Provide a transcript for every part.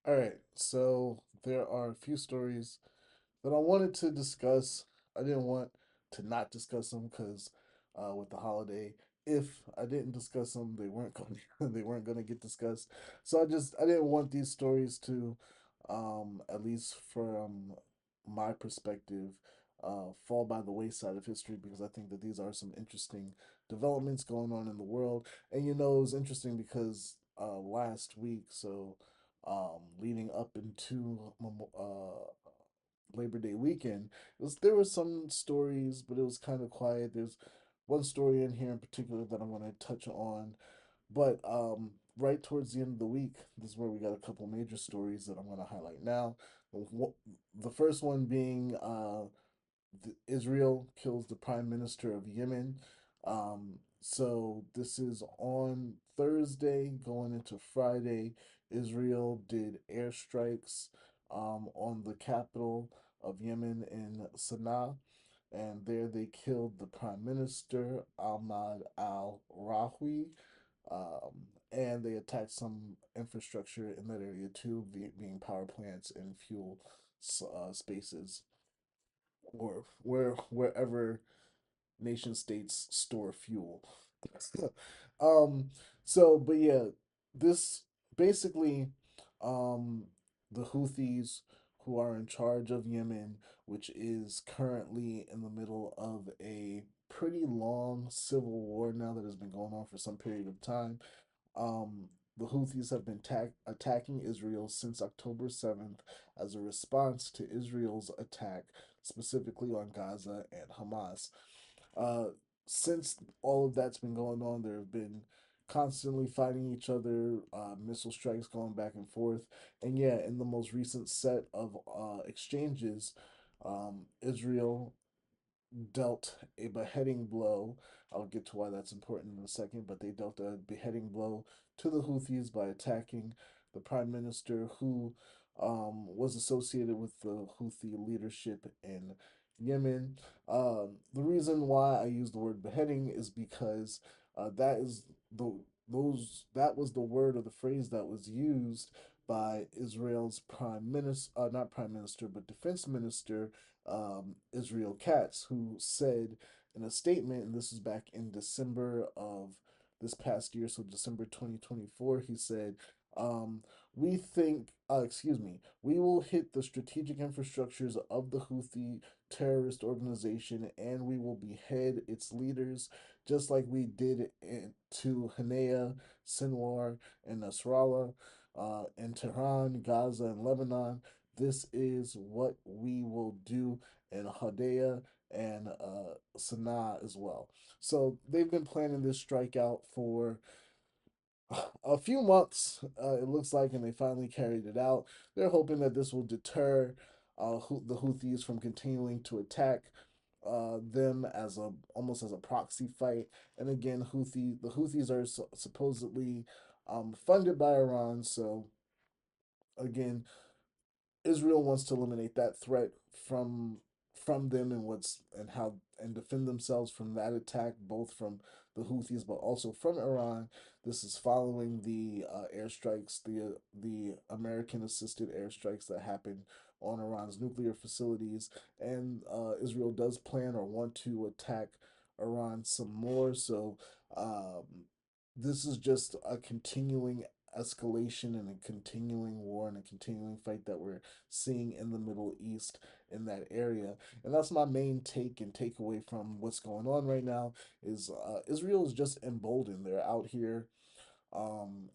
All right, so there are a few stories that I wanted to discuss. I didn't want to not discuss them because with the holiday, if I didn't discuss them, they weren't going they weren't going to get discussed. So I didn't want these stories to, at least from my perspective, fall by the wayside of history because I think that these are some interesting developments going on in the world. And it was interesting because last week, leading up into Labor Day weekend, there were some stories, but it was kind of quiet. There's one story in here in particular that I'm going to touch on, but right towards the end of the week, this is where we got a couple major stories that I'm going to highlight now. The first one being Israel kills the prime minister of Yemen. So this is on Thursday, going into Friday. Israel did airstrikes on the capital of Yemen in Sana'a, and there they killed the prime minister Ahmad al Rahui. And they attacked some infrastructure in that area too, being power plants and fuel spaces, or wherever nation states store fuel. um, but yeah, this basically, um, the Houthis who are in charge of Yemen, which is currently in the middle of a pretty long civil war now that has been going on for some period of time. Um, the Houthis have been attacking Israel since October 7th as a response to Israel's attack, specifically on Gaza and Hamas. Uh, since all of that's been going on, there have been constantly fighting each other, missile strikes going back and forth. And yeah, in the most recent set of exchanges, Israel dealt a beheading blow. I'll get to why that's important in a second, but they dealt a beheading blow to the Houthis by attacking the prime minister who was associated with the Houthi leadership in Yemen. The reason why I use the word beheading is because that is the that was the word or the phrase that was used by Israel's prime minister, not prime minister, but defense minister, Israel Katz, who said in a statement, and this is back in December of this past year, so December 2024, he said, we think, we will hit the strategic infrastructures of the Houthi terrorist organization and we will behead its leaders, just like we did to Hanea, Sinwar, and Nasrallah, in Tehran, Gaza, and Lebanon. This is what we will do in Hadea and Sana'a as well. So they've been planning this strikeout for a few months, it looks like, and they finally carried it out. They're hoping that this will deter the Houthis from continuing to attack them as a almost as a proxy fight. And again, the Houthis are supposedly funded by Iran, so again, Israel wants to eliminate that threat from them and how and defend themselves from that attack, both from the Houthis but also from Iran. This is following the airstrikes, the American assisted airstrikes that happened on Iran's nuclear facilities, and Israel does plan or want to attack Iran some more. So um, this is just a continuing escalation and a continuing war and a continuing fight that we're seeing in the Middle East in that area. And that's my main take and takeaway from what's going on right now is Israel is just emboldened. They're out here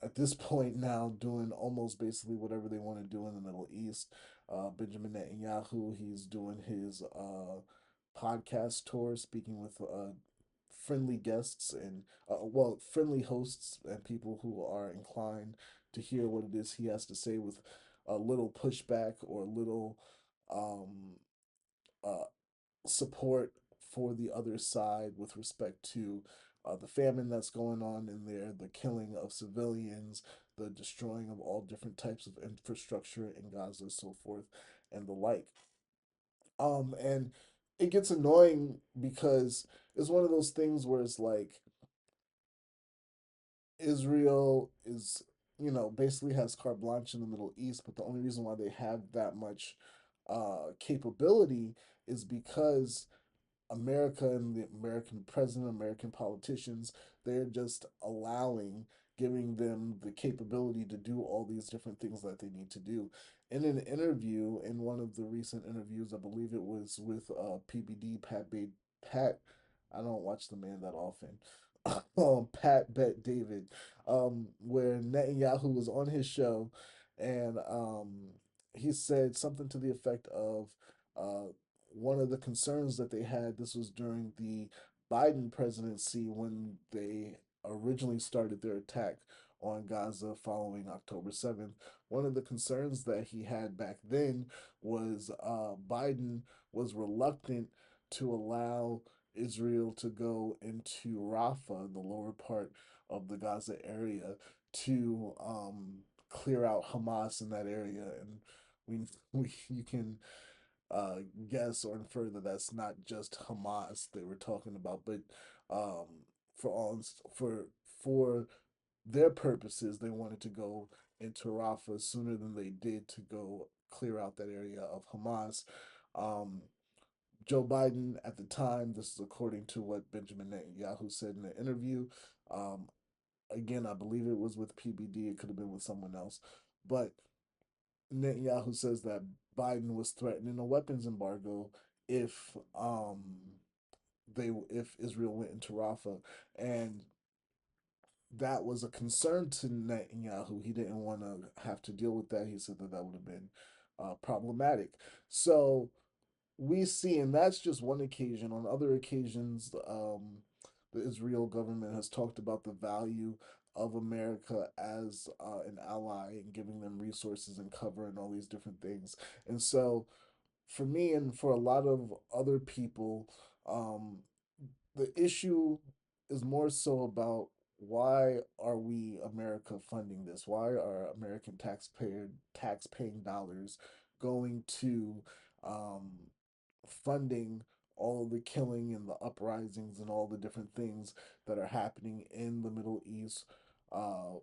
at this point now doing almost basically whatever they want to do in the Middle East. Benjamin Netanyahu, he's doing his podcast tour, speaking with friendly guests and friendly hosts and people who are inclined to hear what it is he has to say with a little pushback or a little um, uh, support for the other side with respect to the famine that's going on in there, the killing of civilians, the destroying of all different types of infrastructure in Gaza, so forth, and the like. And it gets annoying because it's one of those things where it's like Israel is basically has carte blanche in the Middle East, but the only reason why they have that much capability is because America and the American president, American politicians, they're just giving them the capability to do all these different things that they need to do. In an interview, in one of the recent interviews, I believe it was with PBD, Pat, I don't watch the man that often. Pat Bet David, where Netanyahu was on his show, and he said something to the effect of, uh, one of the concerns that they had. This was during the Biden presidency when they originally started their attack on Gaza following October 7th. One of the concerns that he had back then was Biden was reluctant to allow Israel to go into Rafah, the lower part of the Gaza area, to clear out Hamas in that area. And we you can uh, guess or infer that that's not just Hamas they were talking about, but um, for their purposes, they wanted to go into Rafah sooner than they did to go clear out that area of Hamas. Um, Joe Biden at the time, this is according to what Benjamin Netanyahu said in the interview. Um, Again, I believe it was with PBD. It could have been with someone else, but Netanyahu says that Biden was threatening a weapons embargo if if Israel went into Rafah, and that was a concern to Netanyahu. He didn't want to have to deal with that. He said that that would have been problematic. So we see, and that's just one occasion. On other occasions, the Israel government has talked about the value of America as an ally and giving them resources and cover and all these different things. And so, for me and for a lot of other people, um, the issue is more so about why are we America funding this? Why are American tax paying dollars going to um, funding all the killing and the uprisings and all the different things that are happening in the Middle East uh,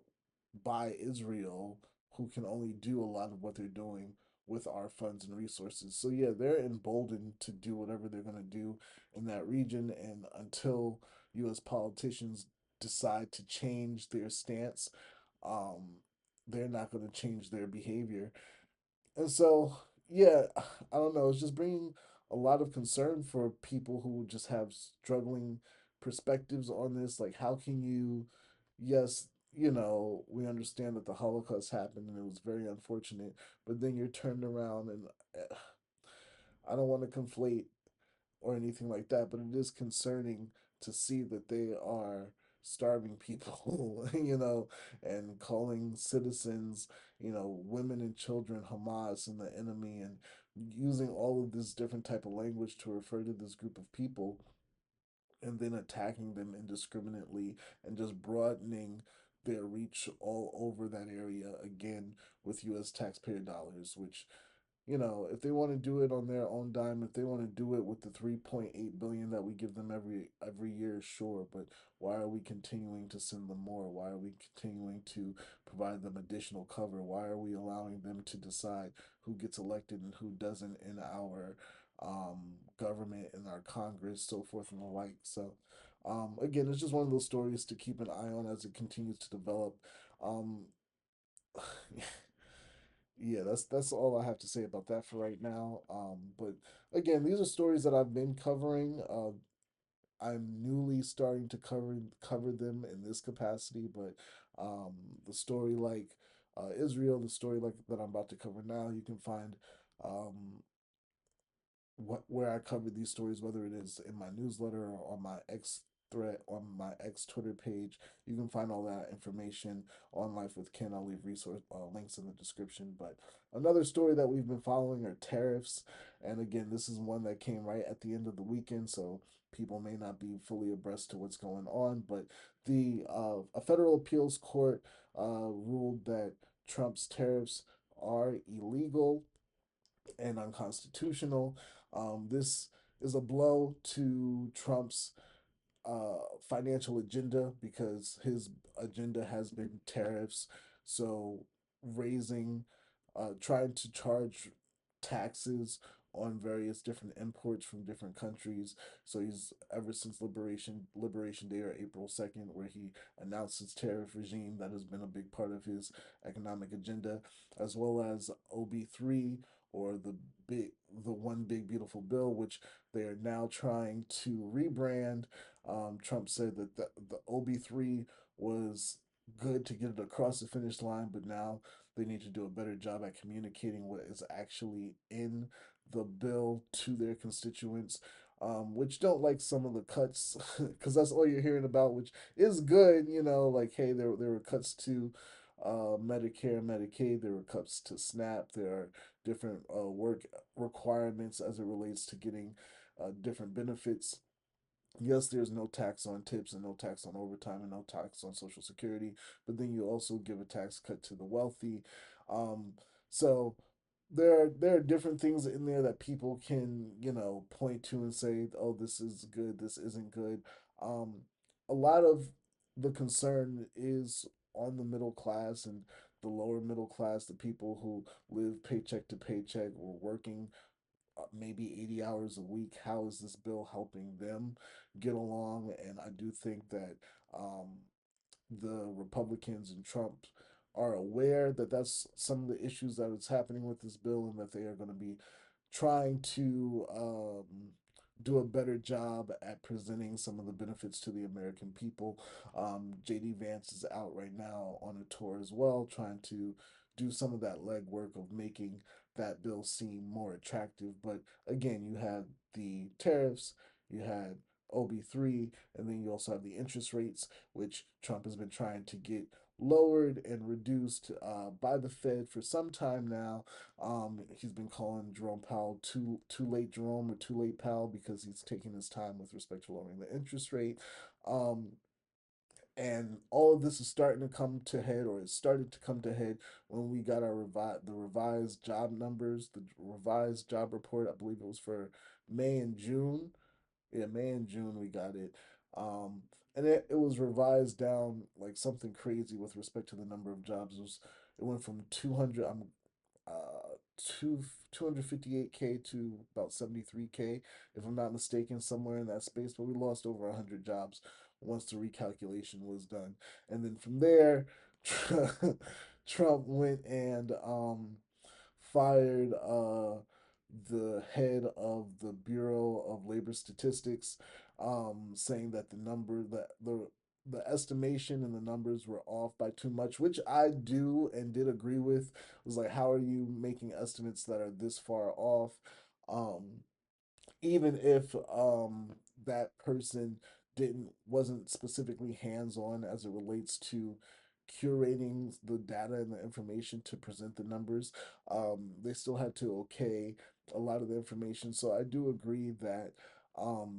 by Israel, who can only do a lot of what they're doing with our funds and resources. So yeah, they're emboldened to do whatever they're going to do in that region, and until U.S. politicians decide to change their stance, um, they're not going to change their behavior. And so, yeah, I don't know. It's just bringing a lot of concern for people who just have struggling perspectives on this. Like, how can you, yes, we understand that the Holocaust happened and it was very unfortunate, but then you're turned around and I don't want to conflate or anything like that, but it is concerning to see that they are starving people, and calling citizens, women and children Hamas and the enemy, and using all of this different type of language to refer to this group of people, and then attacking them indiscriminately and just broadening their reach all over that area again with US taxpayer dollars, which, if they want to do it on their own dime, if they want to do it with the 3.8 billion that we give them every year, sure. But why are we continuing to send them more? Why are we continuing to provide them additional cover? Why are we allowing them to decide who gets elected and who doesn't in our government, in our Congress, so forth and the like? So, again, it's just one of those stories to keep an eye on as it continues to develop. Um, yeah, that's all I have to say about that for right now. But again, these are stories that I've been covering. I'm newly starting to cover them in this capacity, but um, the story like Israel, the story like that I'm about to cover now, you can find um, where I cover these stories, whether it is in my newsletter or on my X thread, on my X Twitter page. You can find all that information on Life with Ken. I'll leave resource links in the description. But another story that we've been following are tariffs, and again, this is one that came right at the end of the weekend, so people may not be fully abreast to what's going on. But the a federal appeals court ruled that Trump's tariffs are illegal and unconstitutional. This is a blow to Trump's financial agenda because his agenda has been tariffs, So raising, trying to charge taxes on various different imports from different countries. So he's ever since Liberation Day or April 2nd, where he announced his tariff regime, that has been a big part of his economic agenda, as well as OB3, or big the one big beautiful bill, which they are now trying to rebrand. Trump said that the OB3 was good to get it across the finish line, but now they need to do a better job at communicating what is actually in the bill to their constituents, which don't like some of the cuts, because that's all you're hearing about, which is good. Like, hey, there were cuts to Medicare, Medicaid, there were cuts to SNAP, there are different work requirements as it relates to getting different benefits. Yes, there's no tax on tips and no tax on overtime and no tax on Social Security, but then you also give a tax cut to the wealthy. Um, so there are different things in there that people can, point to and say, oh, this is good, this isn't good. Um, a lot of the concern is on the middle class and the lower middle class, the people who live paycheck to paycheck or working maybe 80 hours a week. How is this bill helping them get along? And I do think that the Republicans and Trump are aware that that's some of the issues that is happening with this bill, and that they are going to be trying to do a better job at presenting some of the benefits to the American people. JD Vance is out right now on a tour as well, trying to do some of that legwork of making that bill seem more attractive. But again, you had the tariffs, you had OB3, and then you also have the interest rates, which Trump has been trying to get lowered and reduced by the Fed for some time now. He's been calling Jerome Powell too late Jerome, or too late Powell, because he's taking his time with respect to lowering the interest rate. Um, and all of this is starting to come to head, or it started to come to head when we got our revised job numbers, the revised job report. I believe it was for May and June. Yeah, May and June we got it. Um, and it was revised down like something crazy with respect to the number of jobs. It went from 200 two 258K to about 73K, if I'm not mistaken, somewhere in that space. But we lost over 100 jobs once the recalculation was done, and then from there, Trump went and fired the head of the Bureau of Labor Statistics, saying that the estimation and the numbers were off by too much, which I do and did agree with. It was like, how are you making estimates that are this far off? Um, Even if that person didn't wasn't specifically hands on as it relates to curating the data and the information to present the numbers, they still had to okay a lot of the information. So I do agree that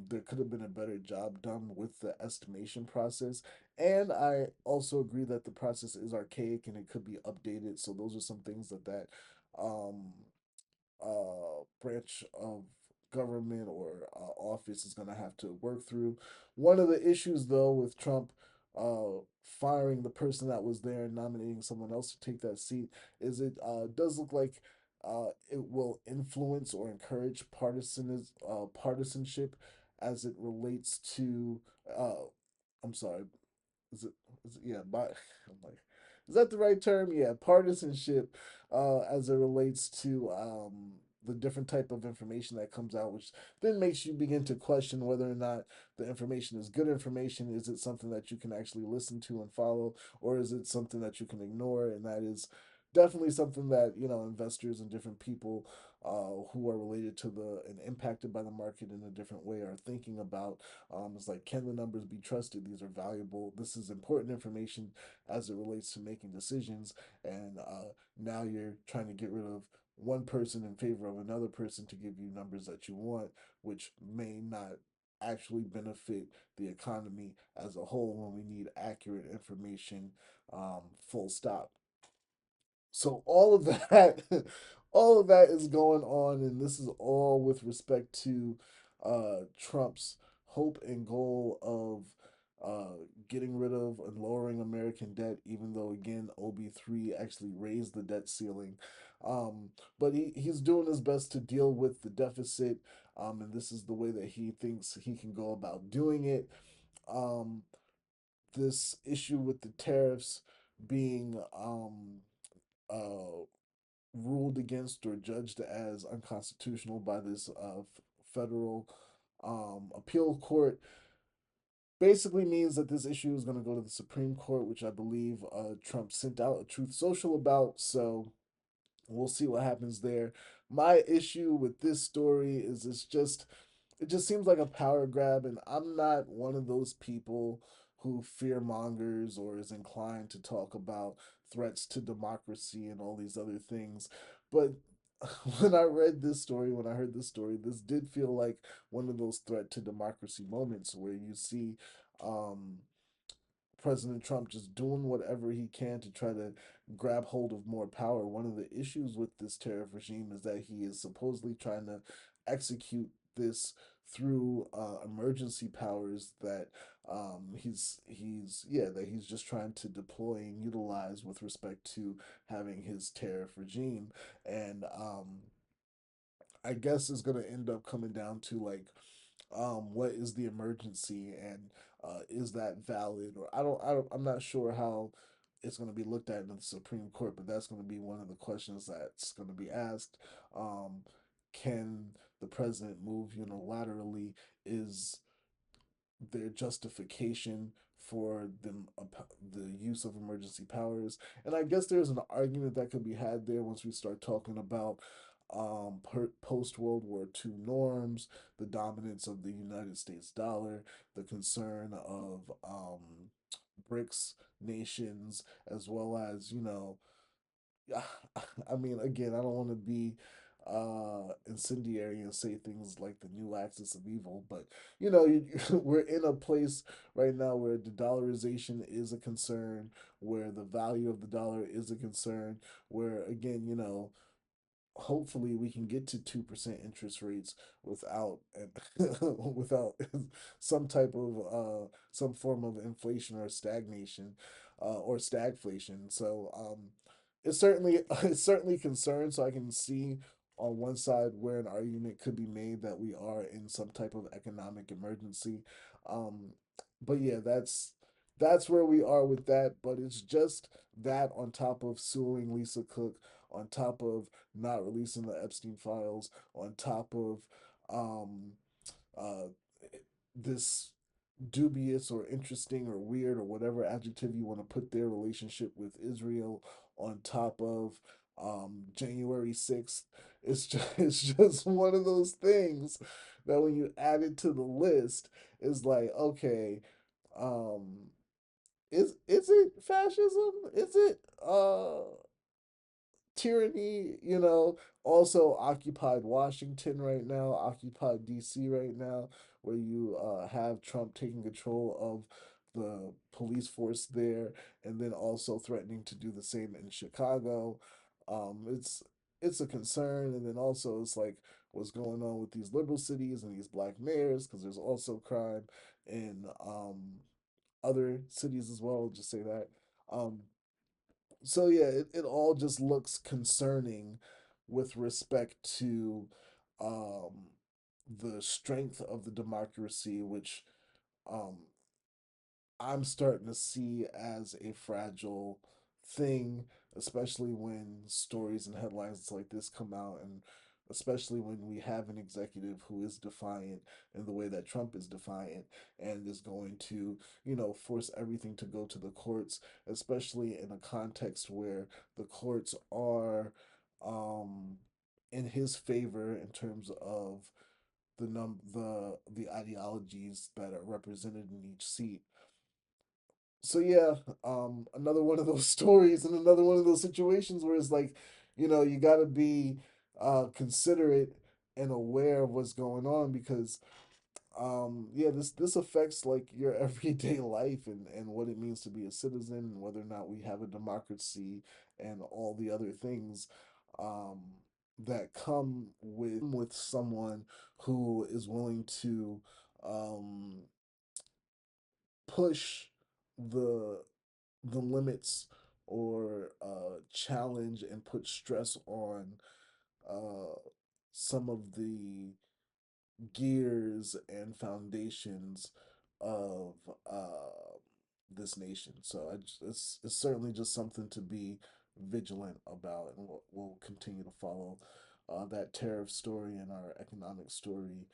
there could have been a better job done with the estimation process. And I also agree that the process is archaic and it could be updated. So those are some things um, branch of government or office is going to have to work through. One of the issues, though, with Trump firing the person that was there and nominating someone else to take that seat, is it does look like it will influence or encourage partisanship as it relates to. Uh, I'm sorry, is it, yeah, I'm like, is that the right term? Yeah, partisanship, as it relates to the different type of information that comes out, which then makes you begin to question whether or not the information is good information. Is it something that you can actually listen to and follow, or is it something that you can ignore? And that is definitely something that, investors and different people who are related to the and impacted by the market in a different way are thinking about. It's like, can the numbers be trusted? These are valuable. This is important information as it relates to making decisions. And now you're trying to get rid of one person in favor of another person to give you numbers that you want, which may not actually benefit the economy as a whole when we need accurate information, full stop. So all of that, all of that is going on, and this is all with respect to Trump's hope and goal of uh, getting rid of and lowering American debt, even though, again, OB3 actually raised the debt ceiling. But he's doing his best to deal with the deficit, and this is the way that he thinks he can go about doing it. Um, this issue with the tariffs being uh, ruled against or judged as unconstitutional by this federal appeal court basically means that this issue is going to go to the Supreme Court, which I believe Trump sent out a truth social about. So we'll see what happens there. My issue with this story is it just seems like a power grab, and I'm not one of those people who fear mongers or is inclined to talk about threats to democracy and all these other things. But when I read this story, when I heard this story, this did feel like one of those threat to democracy moments where you see um, President Trump just doing whatever he can to try to grab hold of more power. One of the issues with this tariff regime is that he is supposedly trying to execute this through emergency powers that that he's just trying to deploy and utilize with respect to having his tariff regime. And I guess is going to end up coming down to like what is the emergency and is that valid, or I'm not sure how it's going to be looked at in the Supreme Court, but that's going to be one of the questions that's going to be asked. um, can the president move unilaterally? Is their justification for the use of emergency powers? And I guess there's an argument that could be had there once we start talking about post World War II norms, the dominance of the United States dollar, the concern of BRICS nations, as well as, I mean, again, I don't want to be incendiary and say things like the new axis of evil, but we're in a place right now where the dollarization is a concern, where the value of the dollar is a concern, where again, hopefully we can get to 2% interest rates without without some form of inflation or stagnation or stagflation. So it's certainly it's certainly concerned. So I can see on one side where an argument could be made that we are in some type of economic emergency. um but yeah, that's where we are with that. But it's just that on top of suing Lisa Cook, on top of not releasing the Epstein files, on top of um, uh, this dubious or interesting or weird or whatever adjective you want to put their relationship with Israel, on top of January 6th. It's just one of those things that when you add it to the list, is like, okay, um, is it fascism? Is it tyranny? Also occupied Washington right now, occupied DC right now, where you have Trump taking control of the police force there, and then also threatening to do the same in Chicago. It's a concern, and then also it's like what's going on with these liberal cities and these black mayors, because there's also crime in other cities as well. I'll just say that. Um, so yeah, it all just looks concerning with respect to um, the strength of the democracy, which um, I'm starting to see as a fragile thing, especially when stories and headlines like this come out, and especially when we have an executive who is defiant in the way that Trump is defiant and is going to, force everything to go to the courts, especially in a context where the courts are um, in his favor in terms of the ideologies that are represented in each seat. So yeah, another one of those stories and another one of those situations where it's like, you got to be considerate and aware of what's going on, because yeah, this affects like your everyday life and what it means to be a citizen, and whether or not we have a democracy and all the other things um that come with someone who is willing to um push the the limits or challenge and put stress on uh, some of the gears and foundations of this nation. So it's certainly just something to be vigilant about, and we'll continue to follow that tariff story and our economic story.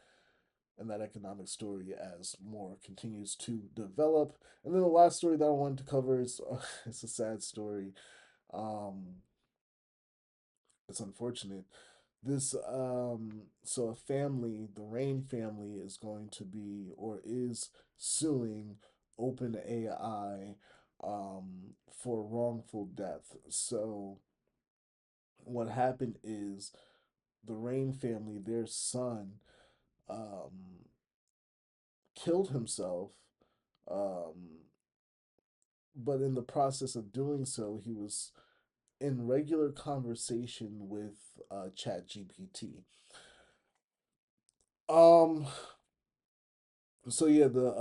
And that economic story as more continues to develop. And then the last story that I wanted to cover is it's a sad story. Um, it's unfortunate. This so a family, the Rain family, is going to be or is suing OpenAI for wrongful death. So what happened is the Rain family, their son, um, killed himself, um, but in the process of doing so, he was in regular conversation with ChatGPT. Um, so yeah, the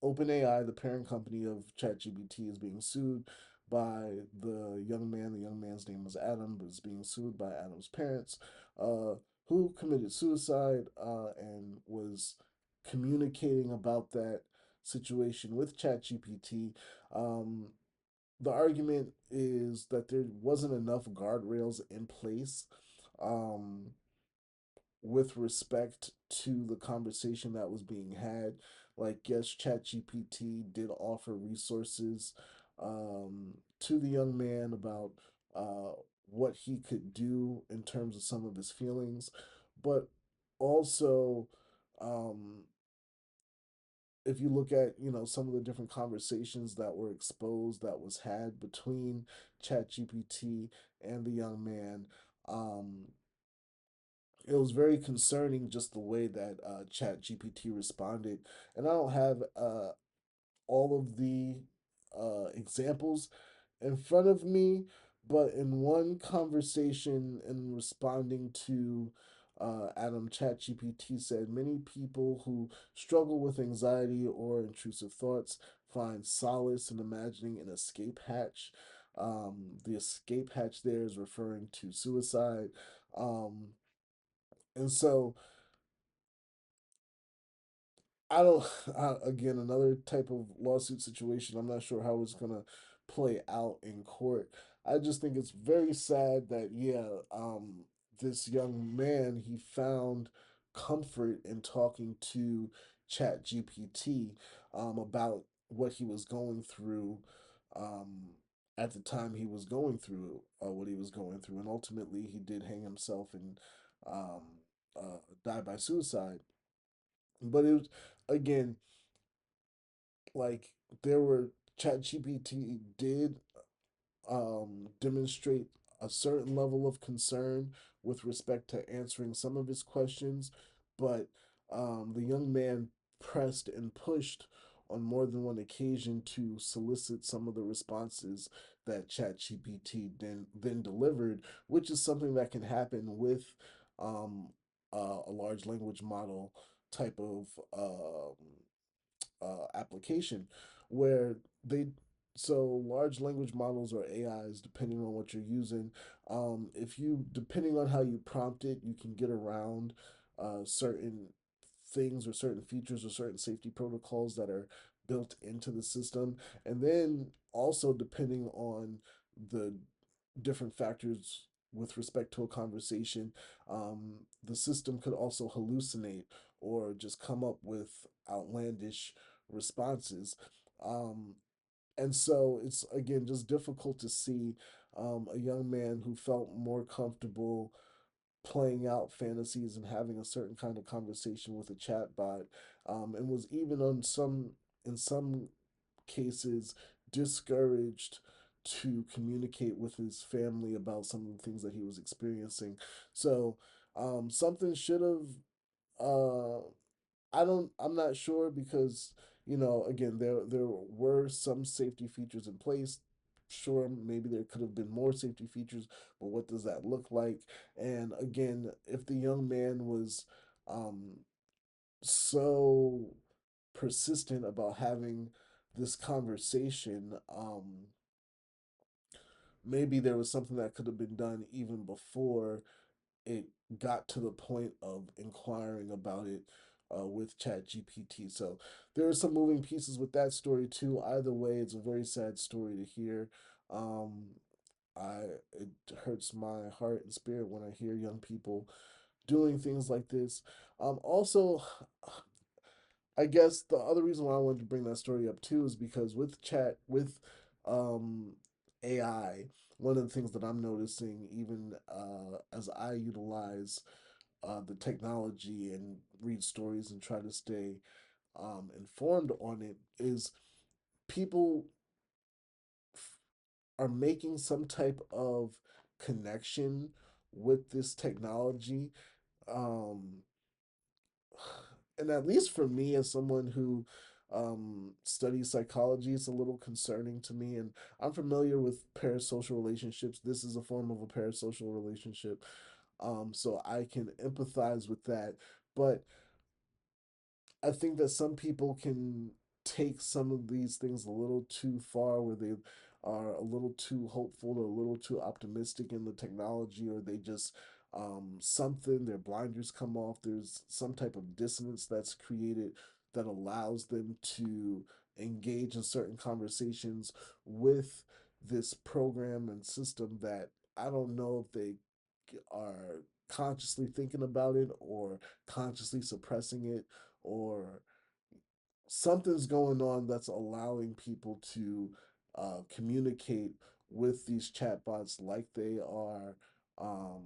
OpenAI, the parent company of ChatGPT, is being sued by the young man. The young man's name was Adam, but is being sued by Adam's parents, uh, who committed suicide and was communicating about that situation with ChatGPT. Um, the argument is that there wasn't enough guardrails in place. Um, with respect to the conversation that was being had. Like, yes, ChatGPT did offer resources to the young man about what he could do in terms of some of his feelings, but also, um, if you look at some of the different conversations that were exposed that was had between ChatGPT and the young man, um, it was very concerning just the way that Chat GPT responded. And I don't have all of the examples in front of me, but in one conversation in responding to Adam, Chat GPT said many people who struggle with anxiety or intrusive thoughts find solace in imagining an escape hatch. The escape hatch there is referring to suicide. Um, and so I don't. Again, another type of lawsuit situation. I'm not sure how it's gonna play out in court. I just think it's very sad that this young man, he found comfort in talking to Chat GPT about what he was going through um, at the time he was going through what he was going through, and ultimately he did hang himself and um, die by suicide. But it was, again, like, there were ChatGPT did demonstrate a certain level of concern with respect to answering some of his questions, but the young man pressed and pushed on more than one occasion to solicit some of the responses that ChatGPT then delivered, which is something that can happen with a large language model type of application where they so large language models or AIs, depending on what you're using, if you depending on how you prompt it, you can get around certain things or certain features or certain safety protocols that are built into the system, and then also depending on the different factors with respect to a conversation, the system could also hallucinate or just come up with outlandish responses. Um, and so it's again just difficult to see a young man who felt more comfortable playing out fantasies and having a certain kind of conversation with a chatbot, and was even on some in some cases discouraged to communicate with his family about some of the things that he was experiencing. So something should have uh, I'm not sure because again there were some safety features in place. Sure, maybe there could have been more safety features, but what does that look like? And again, if the young man was um so persistent about having this conversation, maybe there was something that could have been done even before it got to the point of inquiring about it with ChatGPT. So there are some moving pieces with that story too. Either way, it's a very sad story to hear. Um, I it hurts my heart and spirit when I hear young people doing things like this. Also, I guess the other reason why I wanted to bring that story up too is because with um, AI, one of the things that I'm noticing, even as I utilize the technology and read stories and try to stay informed on it, is people are making some type of connection with this technology. Um, and at least for me, as someone who studies psychology, it's a little concerning to me. And I'm familiar with parasocial relationships. This is a form of a parasocial relationship. So I can empathize with that. But I think that some people can take some of these things a little too far, where they are a little too hopeful or a little too optimistic in the technology, or they just something their blinders come off. There's some type of dissonance that's created that allows them to engage in certain conversations with this program and system that I don't know if they are consciously thinking about it or consciously suppressing it, or something's going on that's allowing people to communicate with these chatbots like they are um,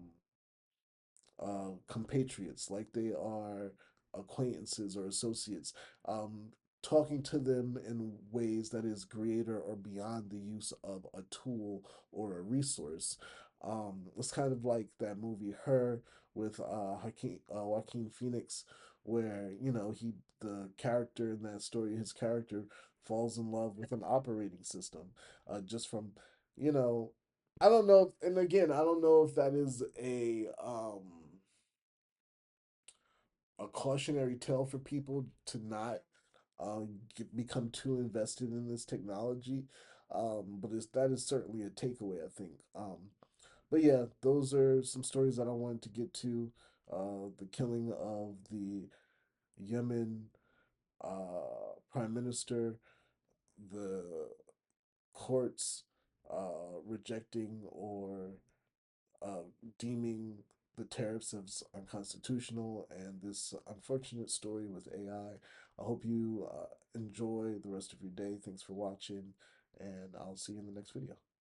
compatriots, like they are acquaintances or associates, um, talking to them in ways that is greater or beyond the use of a tool or a resource. It's kind of like that movie Her with Joaquin Phoenix, where the character in that story, his character falls in love with an operating system, just from you know I don't know, and again, I don't know if that is a cautionary tale for people to not become too invested in this technology. But that is certainly a takeaway, I think. But yeah, those are some stories that I wanted to get to. The killing of the Yemen prime minister, the courts rejecting or uh, deeming the tariffs as unconstitutional, and this unfortunate story with AI. I hope you enjoy the rest of your day. Thanks for watching, and I'll see you in the next video.